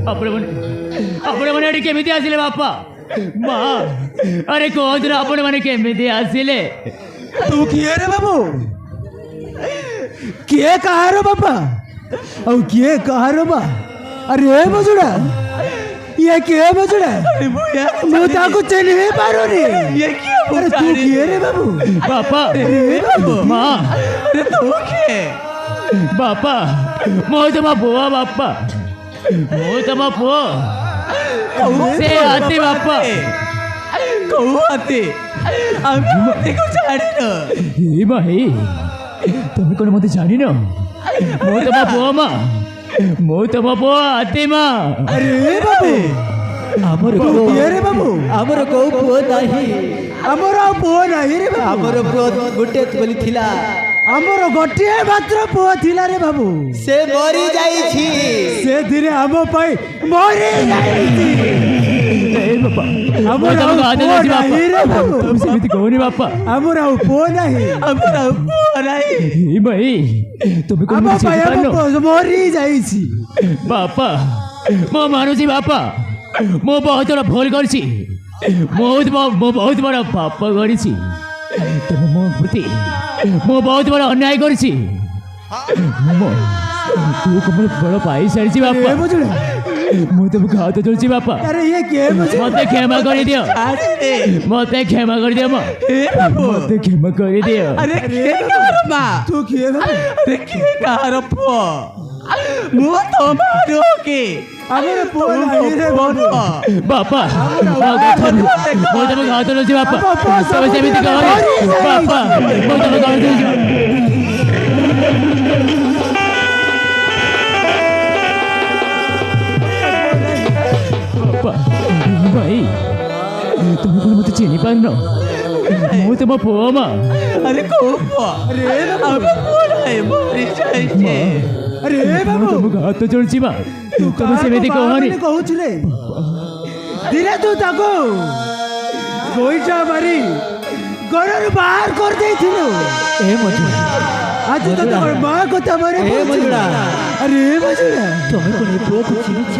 आपण म्हणे केमिति आसिले बापा माँ अरे कौन आपण मैंने केमिति आसिले तू किए रे बाबू किए कहा रो बापा और किए कहा रो बा अरे बजुड़ा ये किए बजुड़ा मैं ताको चल नहीं पारो रे ये क्या अरे तू किए रे बाबू बापा माँ अरे तू किए बापा मोह तमा बुआ बापा मोह तमा बुआ से आते बापा कहू आते আমি को জানি না এই ভাই তুমি কোন মতে জানি না মোহ তমা বুয়া মা মোহ তমা বুয়া আতে মা अरे बाबू আমার किए रे बाबू ଆମର କୋଉ ପୁଅ ନାହିଁ ଆମର ପୁଅ ନାହିଁ ରେ ବାବୁ ଆମର ପୁଅ ଗୋଟେ ବୋଲି ଥିଲା ଆମର ଗୋଟିଏ ମାତ୍ର ପୁଅ ଥିଲା ରେ ବାବୁ ସେ ମରି ଯାଇଛି ସେ ଦିନେ ଆମ ପାଇଁ ମରି ଯାଇଛି ବାପା ଆମର ଆଉ ପୁଅ ନାହିଁ ରେ ବାବୁ তুমি ସେମିତି କହୁନି ବାପା ଆମର ଆଉ ପୁଅ ନାହିଁ ଆମର ଆଉ ପୁଅ ନାହିଁ ଏ ଭାଇ তুমি କୋଉ ଆମ ମତେ ପାଇଁ ଆମ ଚିହ୍ନି ପୁଅ ମରି ଯାଇଛି ବାପା ମୁଁ ମାନୁଛି ବାପା ମୁଁ ବହୁତ ବଡ଼ ଭୁଲ କରିଛି ମୁଁ ବହୁତ ବଡ଼ ପାପ କରିଛି ତୁମ ମୋ ପ୍ରତି ମୁଁ ବହୁତ ବଡ଼ ଅନ୍ୟାୟ କରିଛି ତୁ କଣ ବଡ଼ ପାଇସାରିଛି ବାପା ଏ ବୁଝୁଣା ମୁଁ ତୁମକୁ ହାତ ଯୋଡ଼ୁଛି ବାପା अरे ये के बुझ ମତେ କ୍ଷମା କରିଦିଅ ମତେ କ୍ଷମା କରିଦିଅ ମା ମତେ କ୍ଷମା କରିଦିଅ अरे के कार माँ तू किए बाबू अरे के कार पुओ ମୁଁ ତମର କି ଆମର ପୁଅ ନାହିଁ ରେ ବାବୁ ବାପା ମୁଁ ତୁମକୁ ହାତ ଯୋଡ଼ୁଛି ବାପା ତମେ ସେମିତି କହନି ବାପା ମୁଁ ତୁମକୁ ହାତ ଯୋଡ଼ୁଛି भाई तुम कौन मत चिन्ह पारन मु तुम पुओ मा अरे को पुओ अरे अब पुओ नाही मरि जाइछे अरे बाबू तुम हाथ जोड़ची मा तुम सेମିତି कहनी कहूछ रे धीरे तू ताको गोइठा मारी घरରୁ बाहर कर ଦେଇଥିଲୁ ए मजुड़ा आज तो तोर मां କଥା मारे ए मजुड़ा अरे मजुड़ा ତମେ କୋନେ ପୁଅ କୁ ଚିହ୍ନିଛ